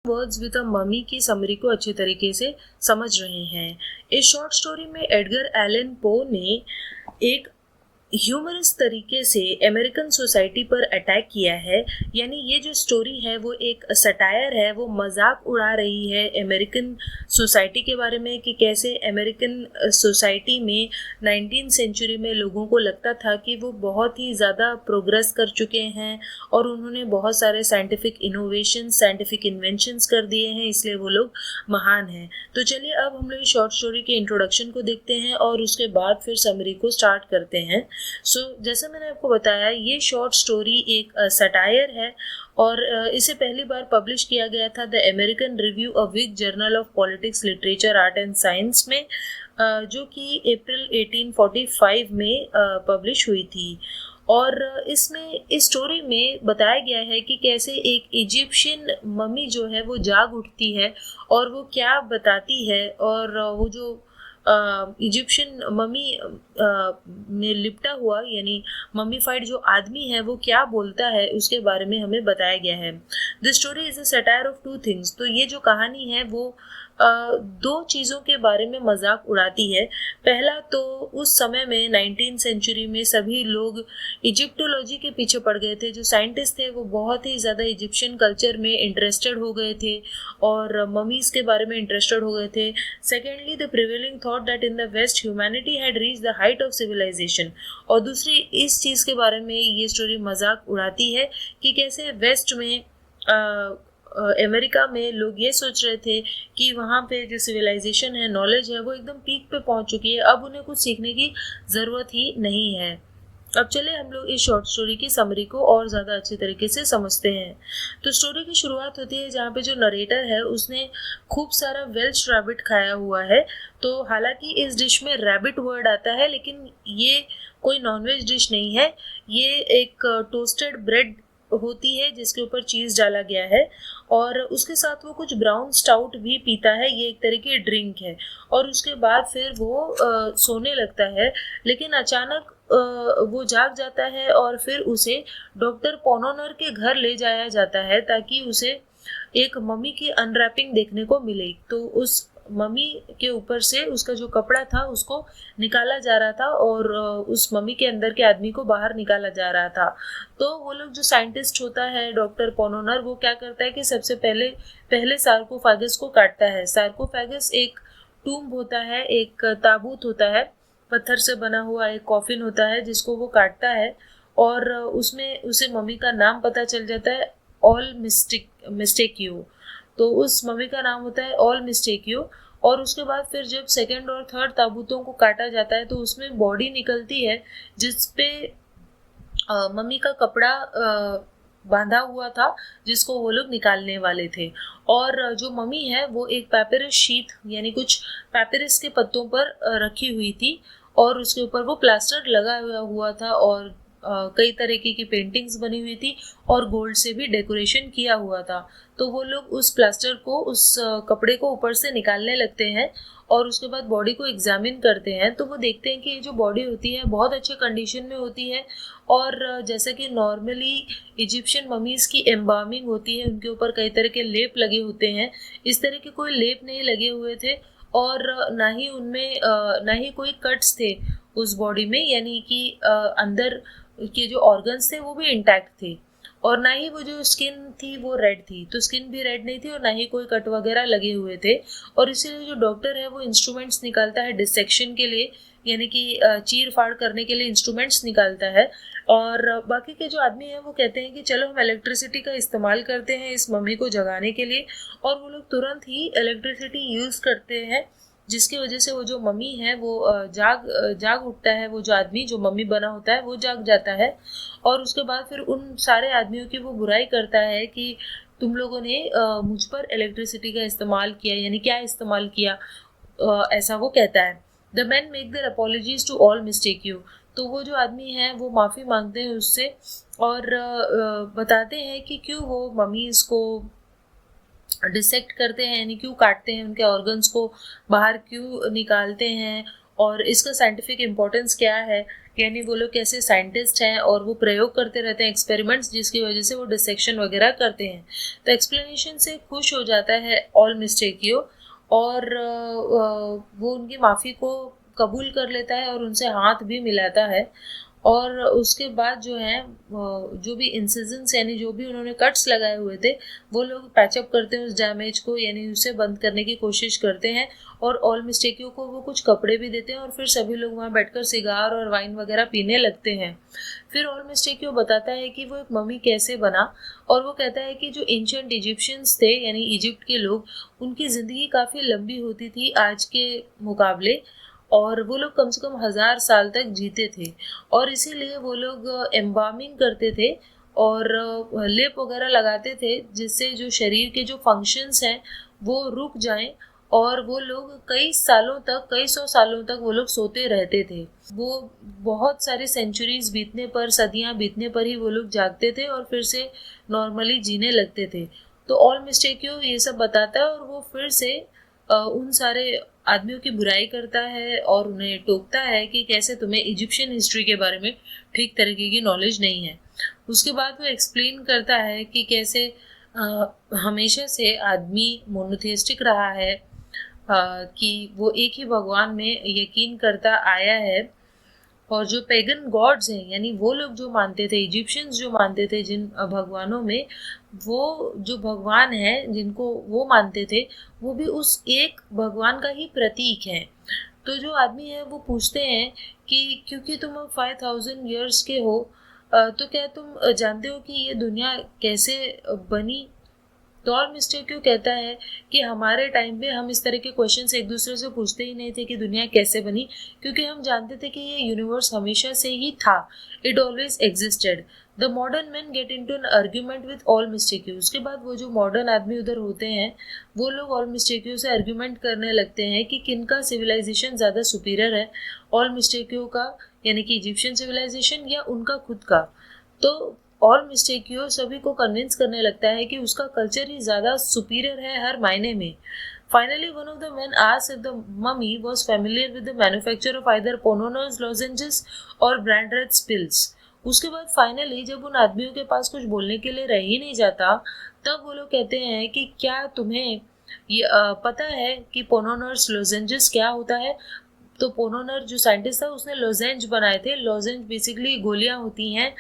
Words with a mummy की summary को अच्छे तरीके से समझ रहे हैं। इस शॉर्ट स्टोरी में एडगर एलन पो ने एक ह्यूमरस तरीके से अमेरिकन सोसाइटी पर अटैक किया है। यानी ये जो स्टोरी है वो एक सटायर है, वो मजाक उड़ा रही है अमेरिकन सोसाइटी के बारे में कि कैसे अमेरिकन सोसाइटी में 19th सेंचुरी में लोगों को लगता था कि वो बहुत ही ज़्यादा प्रोग्रेस कर चुके हैं और उन्होंने बहुत सारे साइंटिफिक इनोवेशन, साइंटिफिक इन्वेंशंस कर दिए हैं, इसलिए वो लोग महान हैं। तो चलिए अब हम लोग शॉर्ट स्टोरी के इंट्रोडक्शन को देखते हैं और उसके बाद फिर समरी को स्टार्ट करते हैं। जैसे मैंने आपको बताया, ये शॉर्ट स्टोरी एक सटायर है और इसे पहली बार पब्लिश किया गया था the American review a week journal of politics, literature, art and science में, जो कि अप्रैल 1845 में पब्लिश हुई थी। और इसमें इस स्टोरी में बताया गया है कि कैसे एक इजिप्शियन मम्मी जो है वो जाग उठती है और वो क्या बताती है, और वो जो इजिप्शियन मम्मी में लिपटा हुआ यानी मम्मीफाइड जो आदमी है वो क्या बोलता है उसके बारे में हमें बताया गया है। The story is a satire of two things. तो ये जो कहानी है वो दो चीज़ों के बारे में मजाक उड़ाती है। पहला तो उस समय में 19th सेंचुरी में सभी लोग इजिप्टोलॉजी के पीछे पड़ गए थे। जो साइंटिस्ट थे वो बहुत ही ज़्यादा इजिप्शियन कल्चर में इंटरेस्टेड हो गए थे और ममीज़ के बारे में इंटरेस्टेड हो गए थे। Secondly, the prevailing thought that in the west humanity had reach the height of civilisation. और दूसरी इस चीज़ के बारे में ये स्टोरी मजाक उड़ाती है कि कैसे वेस्ट में अमेरिका में लोग ये सोच रहे थे कि वहाँ पे जो सिविलाइजेशन है, नॉलेज है, वो एकदम पीक पे पहुँच चुकी है, अब उन्हें कुछ सीखने की ज़रूरत ही नहीं है। अब चले हम लोग इस शॉर्ट स्टोरी की समरी को और ज़्यादा अच्छे तरीके से समझते हैं। तो स्टोरी की शुरुआत होती है जहाँ पे जो नरेटर है उसने खूब सारा वेल्श रैबिट खाया हुआ है। तो हालांकि इस डिश में रैबिट वर्ड आता है, लेकिन ये कोई नॉनवेज डिश नहीं है। ये एक टोस्टेड ब्रेड होती है जिसके ऊपर चीज़ डाला गया है और उसके साथ वो कुछ ब्राउन स्टाउट भी पीता है। ये एक तरह की ड्रिंक है और उसके बाद फिर वो सोने लगता है, लेकिन अचानक वो जाग जाता है और फिर उसे डॉक्टर पोनोनर के घर ले जाया जाता है ताकि उसे एक मम्मी की अनरैपिंग देखने को मिले। तो उस मम्मी के ऊपर से उसका जो कपड़ा था उसको निकाला जा रहा था और उस मम्मी के अंदर के आदमी को बाहर निकाला जा रहा था। तो वो लोग जो साइंटिस्ट होता है डॉक्टर पोनोनर, वो क्या करता है कि सबसे पहले पहले सार्कोफेगस को काटता है। सार्कोफेगस एक टूम्ब होता है, एक ताबूत होता है, पत्थर से बना हुआ एक कॉफिन होता है जिसको वो काटता है और उसमें उसे मम्मी का नाम पता चल जाता है, ऑल मिस्टेक्यू। तो उस मम्मी का नाम होता है ऑल मिस्टेक्यू। और उसके बाद फिर जब सेकंड और थर्ड ताबूतों को काटा जाता है तो उसमें बॉडी निकलती है जिसपे मम्मी का कपड़ा बांधा हुआ था जिसको वो लोग निकालने वाले थे। और जो मम्मी है वो एक पैपिरस शीट यानी कुछ पैपिरस के पत्तों पर रखी हुई थी और उसके ऊपर वो प्लास्टर लगा हुआ था और कई तरीके की पेंटिंग्स बनी हुई थी और गोल्ड से भी डेकोरेशन किया हुआ था। तो वो लोग उस प्लास्टर को, उस कपड़े को ऊपर से निकालने लगते हैं और उसके बाद बॉडी को एग्जामिन करते हैं। तो वो देखते हैं कि ये जो बॉडी होती है बहुत अच्छे कंडीशन में होती है और जैसे कि नॉर्मली इजिप्शियन ममीज़ की एम्बार्मिंग होती है, उनके ऊपर कई तरह के लेप लगे होते हैं, इस तरह के कोई लेप नहीं लगे हुए थे और ना ही उनमें ना ही कोई कट्स थे उस बॉडी में, यानी कि अंदर के जो ऑर्गन्स थे वो भी इंटैक्ट थे और ना ही वो जो स्किन थी वो रेड थी। तो स्किन भी रेड नहीं थी और ना ही कोई कट वगैरह लगे हुए थे। और इसीलिए जो डॉक्टर है वो इंस्ट्रूमेंट्स निकालता है डिसेक्शन के लिए, यानी कि चीर फाड़ करने के लिए इंस्ट्रूमेंट्स निकालता है। और बाकी के जो आदमी हैं वो कहते हैं कि चलो हम इलेक्ट्रिसिटी का इस्तेमाल करते हैं इस मम्मी को जगाने के लिए, और वो लोग तुरंत ही इलेक्ट्रिसिटी यूज़ करते हैं जिसकी वजह से वो जो मम्मी है वो जाग उठता है। वो जो आदमी जो मम्मी बना होता है वो जाग जाता है और उसके बाद फिर उन सारे आदमियों की वो बुराई करता है कि तुम लोगों ने मुझ पर इलेक्ट्रिसिटी का इस्तेमाल किया, यानी क्या इस्तेमाल किया, ऐसा वो कहता है। The man make their apologies to all mistake you. तो वो जो आदमी है वो माफ़ी मांगते हैं उससे और बताते हैं कि क्यों वो मम्मी इसको डिसेक्ट करते हैं, यानी क्यों काटते हैं, उनके ऑर्गन्स को बाहर क्यों निकालते हैं और इसका साइंटिफिक इम्पोर्टेंस क्या है, यानी वो लोग कैसे साइंटिस्ट हैं और वो प्रयोग करते रहते हैं एक्सपेरिमेंट्स, जिसकी वजह से वो डिसेक्शन वगैरह करते हैं। तो एक्सप्लेनेशन से खुश हो जाता है ऑल मिस्टेकियो और वो उनकी माफ़ी को कबूल कर लेता है और उनसे हाथ भी मिलाता है। और उसके बाद जो है जो भी इंसिजन्स यानी जो भी उन्होंने कट्स लगाए हुए थे वो लोग पैचअप करते हैं उस डैमेज को, यानी उसे बंद करने की कोशिश करते हैं। और ऑल मिस्टेकियो को वो कुछ कपड़े भी देते हैं और फिर सभी लोग वहाँ बैठकर सिगार और वाइन वगैरह पीने लगते हैं। फिर ऑल मिस्टेकियो बताता है कि वो एक मम्मी कैसे बना, और वो कहता है कि जो एंशिएंट इजिप्शियंस थे यानी इजिप्ट के लोग, उनकी ज़िंदगी काफ़ी लंबी होती थी आज के मुकाबले, और वो लोग कम से कम 1000 साल तक जीते थे। और इसीलिए वो लोग एम्बामिंग करते थे और लेप वगैरह लगाते थे, जिससे जो शरीर के जो फंक्शंस हैं वो रुक जाएं, और वो लोग कई सालों तक, कई 100 सालों तक वो लोग सोते रहते थे। वो बहुत सारी सेंचुरीज बीतने पर, सदियां बीतने पर ही वो लोग जागते थे और फिर से नॉर्मली जीने लगते थे। तो ऑल मिस्टेकियो ये सब बताता है और वो फिर से उन सारे आदमियों की बुराई करता है और उन्हें टोकता है कि कैसे तुम्हें इजिप्शियन हिस्ट्री के बारे में ठीक तरीके की नॉलेज नहीं है। उसके बाद वो एक्सप्लेन करता है कि कैसे हमेशा से आदमी मोनोथेइस्टिक रहा है, कि वो एक ही भगवान में यकीन करता आया है, और जो पेगन गॉड्स हैं यानी वो लोग जो मानते थे, इजिप्शियंस जो मानते थे जिन भगवानों में, वो जो भगवान हैं जिनको वो मानते थे वो भी उस एक भगवान का ही प्रतीक है। तो जो आदमी है वो पूछते हैं कि क्योंकि तुम 5000 ईयर्स के हो, तो क्या तुम जानते हो कि ये दुनिया कैसे बनी? तो ऑल मिस्टेकियो कहता है कि हमारे टाइम पे हम इस तरह के क्वेश्चंस एक दूसरे से पूछते ही नहीं थे कि दुनिया कैसे बनी, क्योंकि हम जानते थे कि ये यूनिवर्स हमेशा से ही था, it always existed. The modern man get into an argument with all मिस्टेकियो। उसके बाद वो जो मॉडर्न आदमी उधर होते हैं वो लोग ऑल मिस्टेकियो से आर्ग्यूमेंट करने लगते हैं कि किनका सिविलाइजेशन ज़्यादा सुपीरियर है, ऑल मिस्टेकियो का यानी कि इजिप्शियन सिविलाइजेशन या उनका खुद का। तो ऑल मिस्टेकियो सभी को कन्विंस करने लगता है कि उसका कल्चर ही ज़्यादा सुपीरियर है हर मायने में। Finally, one of the men asked if the mummy was familiar with the manufacture of either Pononor's lozenges or Brandreth's pills. उसके बाद फाइनली जब उन आदमियों के पास कुछ बोलने के लिए रह ही नहीं जाता, तब वो लोग कहते हैं कि क्या तुम्हें ये पता है कि पोनोनर्स लोजेंजेस क्या होता है? तो पोनोनर जो साइंटिस्ट था उसने लोजेंज बनाए थे। लोजेंज बेसिकली गोलियां होती हैं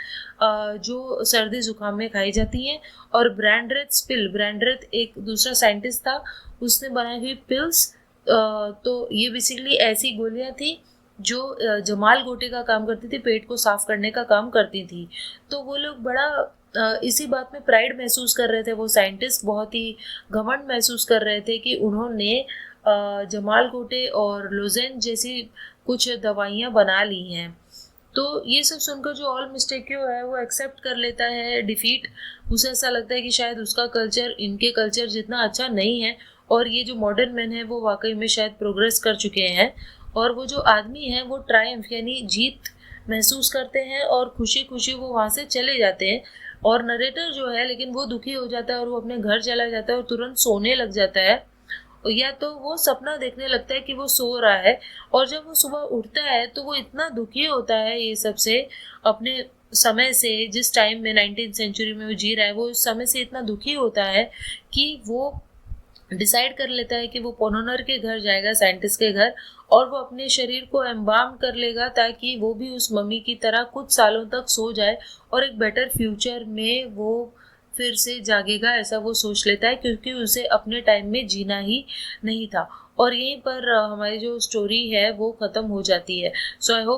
जो सर्दी जुकाम में खाई जाती हैं। और ब्रैंडरेथ पिल, ब्रैंडरेथ एक दूसरा साइंटिस्ट था, उसने बनाई हुई पिल्स। तो ये बेसिकली ऐसी गोलियां थी जो जमाल गोटे का काम करती थी, पेट को साफ करने का काम करती थी। तो वो लोग बड़ा इसी बात में प्राइड महसूस कर रहे थे, वो साइंटिस्ट बहुत ही घमंड महसूस कर रहे थे कि उन्होंने जमाल गोटे और लोजेंज जैसी कुछ दवाइयाँ बना ली हैं। तो ये सब सुनकर जो ऑल मिस्टेकियो है वो एक्सेप्ट कर लेता है डिफीट। उसे ऐसा लगता है कि शायद उसका कल्चर इनके कल्चर जितना अच्छा नहीं है, और ये जो मॉडर्न मैन है वो वाकई में शायद प्रोग्रेस कर चुके हैं। और वो जो आदमी हैं वो ट्रायम्फ यानी जीत महसूस करते हैं और खुशी खुशी वो वहाँ से चले जाते हैं। और नरेटर जो है लेकिन वो दुखी हो जाता है और वो अपने घर चला जाता है और तुरंत सोने लग जाता है, या तो वो सपना देखने लगता है कि वो सो रहा है। और जब वो सुबह उठता है तो वो इतना दुखी होता है ये सब से, अपने समय से, जिस टाइम में 19th सेंचुरी में वो जी रहा है, वो उस समय से इतना दुखी होता है कि वो डिसाइड कर लेता है कि वो पोनोनर के घर जाएगा, साइंटिस्ट के घर, और वो अपने शरीर को एम्बाम कर लेगा ताकि वो भी उस मम्मी की तरह कुछ सालों तक सो जाए और एक बेटर फ्यूचर में वो फिर से जागेगा, ऐसा वो सोच लेता है, क्योंकि उसे अपने टाइम में जीना ही नहीं था। और यहीं पर हमारी जो स्टोरी है वो ख़त्म हो जाती है। सो आई होप